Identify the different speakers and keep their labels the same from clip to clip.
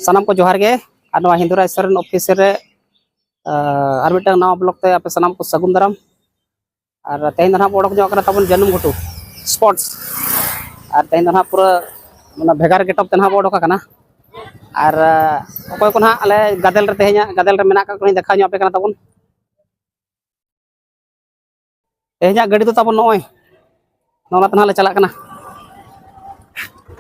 Speaker 1: सनम को जोहार गे हिंदुराज सरन ऑफिस रे और मिटन नवा ब्लॉक ते आप सनम को सगुन दाराम और तेहन दना ओडक जो तबन जन्म घुटू स्पोर्ट्स और तेहन दना पूरा माने भेगार गेटअप तना ओडक और अकोय को ना आले गादेल रे तेहन गादेल रे मेना का देखा जो पे तबन तेहन गाड़ी तो तबन नय नोना तना ले चला कना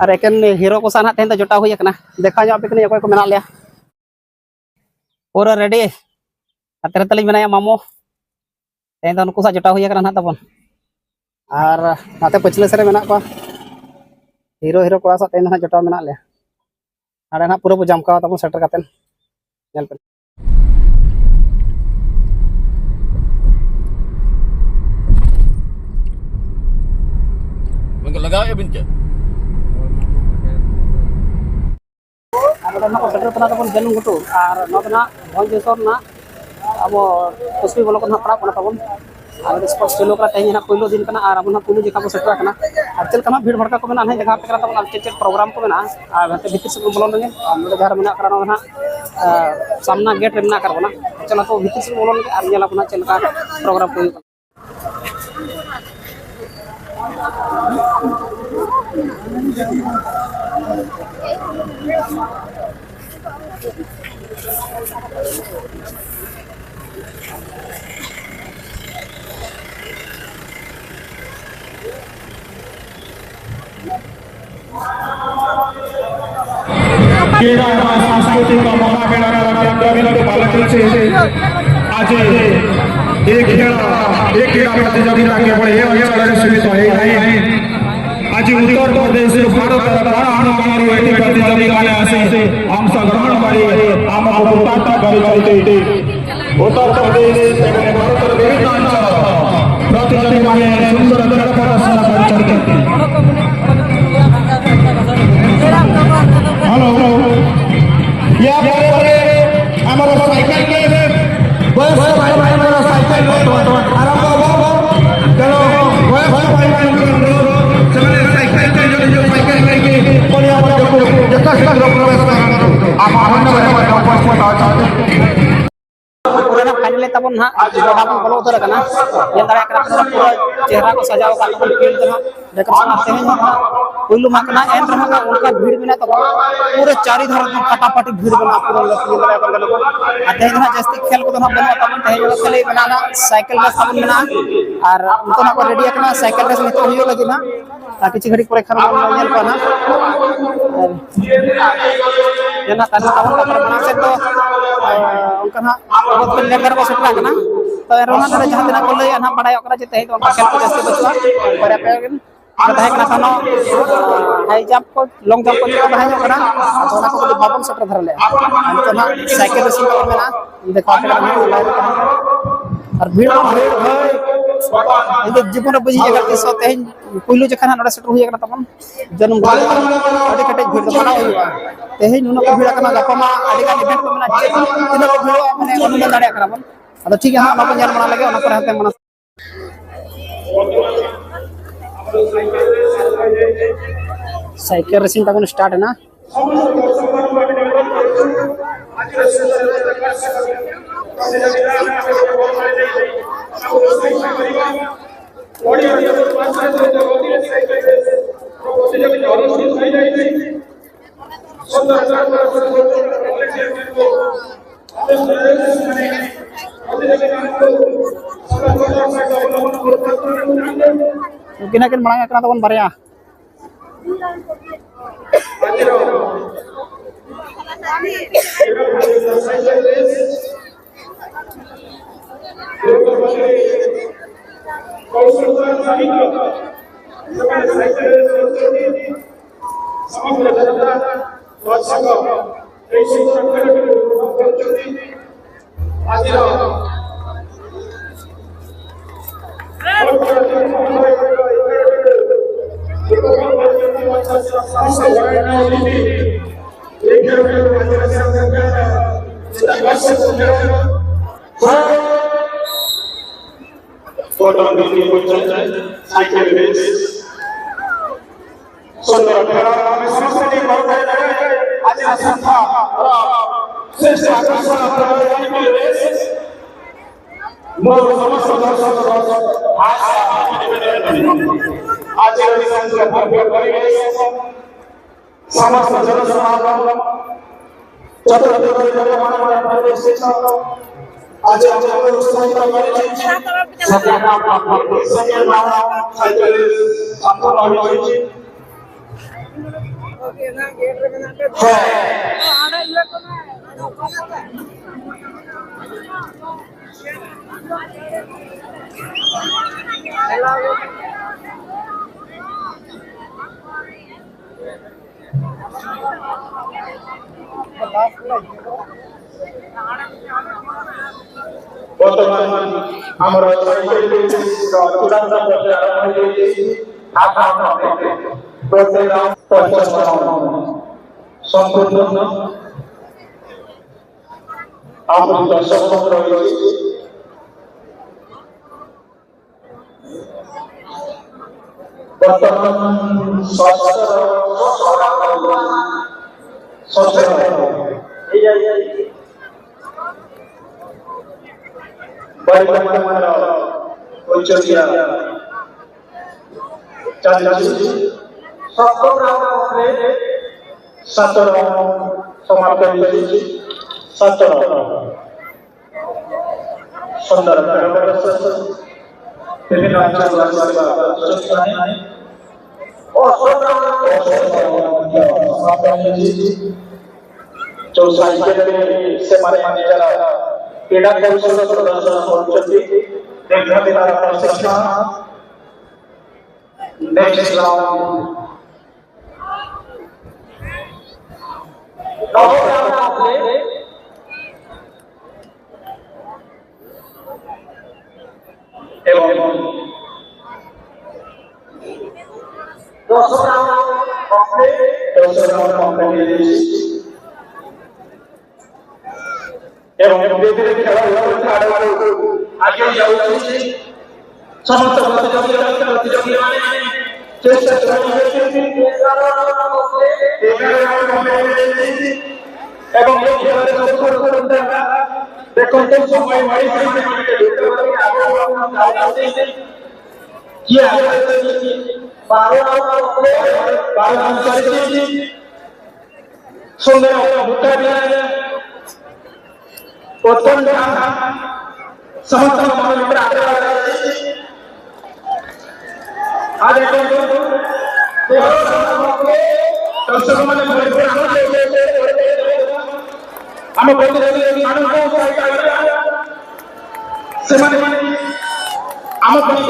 Speaker 1: और एकेन हीरो को साना तेहन जोटा हुई देखा जो पे अकोय को मेना लिया पूरा रेडी हाथे तली बनाया मामो तेहन उनको सा जोटा हुई ना तबन और नाते पछले सरे मेना को हीरो हीरो कोड़ा सा तेहन जोटा मेना लिया आड़े ना पूरा जमका तबन सेटर कातेन नेल पे
Speaker 2: मगर लगाओ ये बिनके
Speaker 1: जन्म घुटू और भंजेश्वर ना अब कुश्मी ब्लॉक पड़ा तबन और स्पोर्ट्स खेलो तेज पहलो दिन और अब पहलू जगह को सेटर और चलका भीड़ भड़का को मेना जगह पे तब चेक प्रोग्राम को मेना और भीतर से बोलन लगे ना जहाँ मेना सामना गेट में मेना चलो तो भीतर से बोलन लगे और चलका प्रोग्राम को
Speaker 3: सांस्कृतिक आज एक प्रतियोगिता केवल सीमित आज उत्तर प्रदेश भारत प्रतियोगिता अंशग्रहण उत्तर प्रदेश भारत विभिन्न अंचल प्रतियोगिता सुंदर प्रदर्शन हेलो या हमारा साइकिल के बस भाई भाई मेरा साइकिल आराम चलो भाई भाई चलो साइकिल जो साइकिल के और यहां पर जो कष्ट लोग प्रवेश आप
Speaker 1: पूरा फाइनल तबन ना बोलो उतर पूरा चेहरा को सजाव फील्ड तेहन पहलू एन उनका भीड़ में तब पूरे चारी धार फटाफटी भीड़ बना पूरा तेहन जास्ती खेल को बना तब तेहन खाली बना साइकिल रेस तब मेना और उनको को रेडी साइकिल रेस नितो हुई लगी ना किसी घड़ी पर खान को ना जना तब बना से तो उनका बहुत लेकर को सेटला कना तो रोना जहां तना को लय ना बड़ाय ओकरा जे तेहन उनका खेल को जास्ती बचवा पर पे थानो हाई जंप को लॉन्ग जंप को तहां कना तो ना को बाबन सेटर धरले तो ना साइकिल रेसिंग को मेना देखा और भीड़ भाई जीवन बुझी जगह के सो तेहन पहलू जखन नडे सेटर हुई तबन जन्म अड़ी कटे भीड़ बना हुआ तेहन उनको भीड़ कना गपमा अड़ी का इवेंट को मेना तीन को भीड़ माने अनुमान दाड़े करबन अब ठीक है ना बन बना लगे पर हते मन साइकिल रेसिंग तक स्टार्ट है ना किना किन मांग करना तबन बारया
Speaker 3: समग्र जनता दर्शक এই শিক্ষার্থীরা উপভোগ করছেন আজকের সাইকেল রেস সুন্দর খেলা আমি সংস্কৃতি আজকের সংখ্যা শ্রেষ্ঠ আকর্ষণ সাইকেল রেস মোর সমস্ত দর্শক আজকের সংখ্যা ভরপুর পরিবেশ সমস্ত জনসমাগম চতুর্থ জনগণের পরিবেশ আজ আমরা উৎসাহিত করেছি সাইকেল সম্পূর্ণ হয়েছে বর্তমান আমরা সাইকেল চূড়ান্ত পর্যায়ে আরম্ভ হয়েছি প্রত্যেক 50 সম্পূর্ণ আমরা দর্শক রয়েছি বর্তমান সুন্দর বিভিন্ন जो साइकिल से हमारे जारा क्रीड़ा कौशल प्रदर्शन करछथि देखा दिनार प्रशिक्षण नेक्स्ट राउंड एवं 10 राउंड कमप्लीट এবং ধীরে ধীরে খেলা আগে যাচ্ছে সমস্ত প্রতিযোগী মানে চেষ্টা চালিয়ে এবং এই খেলার সফল করতে দেখুন কোন সময় মারি সাইডে ঢুকতে পারে আগে কি আছে 12 রান করেছি সুন্দর ভুট্টা দিয়ে অত্যন্ত সমস্ত মানুষের আজ এখন দর্শক মানে আমি বলতে চাই ସେମାନେ ଆମ ପାଇଁ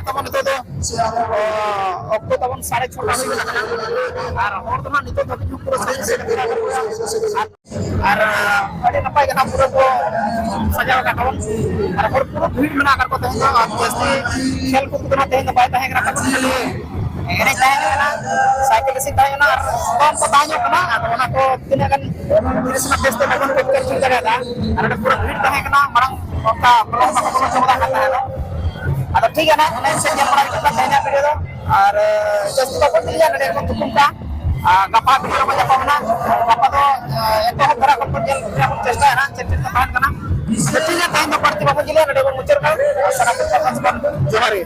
Speaker 1: ᱛᱟᱵᱚᱱ ᱱᱤᱛᱚᱜ ᱫᱚ ᱚᱠᱛᱚ ᱛᱟᱵᱚᱱ 6:30 ᱦᱩᱭ ᱟᱠᱟᱱᱟ ᱟᱨ ᱦᱚᱲ ᱫᱚ ᱦᱟᱸᱜ ᱱᱤᱛᱚᱜ ᱫᱷᱟᱹᱵᱤᱡ ᱦᱚᱸ ᱯᱩᱨᱟᱹ ᱟᱨ ᱟᱹᱰᱤ ᱱᱟᱯᱟᱭ ᱜᱮ ᱱᱟᱜ ᱯᱩᱨᱟᱹ ᱠᱚ ᱥᱟᱡᱟᱣ ᱟᱠᱟᱫ ᱛᱟᱵᱚᱱ ᱟᱨ ᱦᱚᱲ ᱯᱩᱨᱟᱹ ᱵᱷᱤᱲ ᱢᱮᱱᱟᱜ ᱟᱠᱟᱫ ᱠᱚ ᱛᱮᱦᱮᱧ ᱫᱚ ᱡᱟᱹᱥᱛᱤ ᱠᱷᱮᱞ ᱠᱚᱫᱚ ᱱᱟᱜ ᱛᱮᱦᱮᱧ ᱫᱚ ᱵᱟᱭ ᱛᱟᱦᱮᱸ ᱠᱟᱱᱟ ᱛᱟᱵᱚᱱ ᱠᱷᱟᱹᱞᱤ ᱮᱱᱮᱡ ᱛᱟᱦᱮᱸ ᱠᱟᱱᱟ ᱥᱟᱭᱠᱮᱞ ᱨᱮᱥᱤᱝ ᱛᱟᱦᱮᱸ ᱠᱟᱱᱟ ᱟᱨ ᱫᱚᱱ ᱠᱚ ᱛᱟᱦᱮᱸ ᱧᱚᱜ ᱠᱟᱱᱟ ᱟᱫᱚ ᱚᱱᱟ ᱠᱚ ᱛᱤᱱᱟᱹᱜ ᱜᱟᱱ ᱡᱤᱱᱤᱥ ᱨᱮᱱᱟᱜ ᱵᱮᱥᱛᱮ ᱵᱟᱵᱚᱱ ᱠᱮᱯᱪᱟᱨ ᱦᱚᱪᱚ ᱫᱟᱲᱮᱭᱟᱫᱟ ᱟᱨ ᱚᱸᱰᱮ ᱯᱩᱨᱟᱹ ᱵᱷᱤᱲ ᱛᱟᱦᱮᱸ ᱠᱟᱱᱟ ᱢᱟᱲᱟᱝ ᱚᱱᱠᱟ ᱵᱞᱚᱜ ᱵᱟᱠᱚ ᱵᱚᱞᱚ ᱦᱚᱪᱚ ᱠᱟᱫᱟ ᱛᱟᱦᱮᱸᱫ ᱟᱫᱚ ᱴᱷᱤᱠ ᱜᱮᱭᱟ ᱱᱟᱜ ᱚᱱᱮ ᱥᱮᱫ ᱧᱮᱞ ᱵᱟᱲᱟ ᱦᱩᱭᱩᱜ ᱠᱟᱱᱟ ᱛᱮᱦᱮᱧᱟᱜ ᱵᱷᱤᱰᱤᱭᱳ ᱫᱚ ᱟᱨ ᱡᱟᱹᱥᱛᱤ ᱵᱟᱵᱚᱱ ᱤᱫᱤᱭᱟ ᱱᱚᱰᱮ ᱵᱚᱱ ᱛᱩᱠᱩᱢ ᱠᱟᱜᱼᱟ ᱜᱟᱯᱟ ᱵᱷᱤᱰᱤᱭᱳ ᱨᱮᱵᱚᱱ ᱧᱟᱯᱟᱢᱟ ᱜᱟᱯᱟ ᱫᱚ ᱮᱛᱚᱦᱚᱵ ᱫᱷᱟᱨᱟ ᱠᱷᱚᱱ ᱵᱚᱱ ᱧᱮᱞ ᱨᱮᱭᱟᱜ ᱵᱚᱱ ᱪᱮᱥᱴᱟᱭᱟ ᱱᱟᱜ ᱪᱮᱫ ᱪᱮᱫ ᱠᱚ ᱛᱟᱦᱮᱱ ᱠᱟᱱᱟ ᱴᱷᱤᱠ ᱜᱮᱭᱟ ᱛᱮᱦᱮᱧ ᱫᱚ ᱵᱟᱹᱲᱛᱤ ᱵᱟᱵᱚᱱ ᱡᱤᱞᱟᱹᱭᱟ ᱱᱚᱰᱮ ᱵᱚᱱ ᱢᱩᱪᱟᱹᱫ ᱠᱟᱜᱼᱟ ᱥᱟᱱᱟᱢ ᱠᱚ ᱡᱚᱦᱟᱨ ᱜᱮ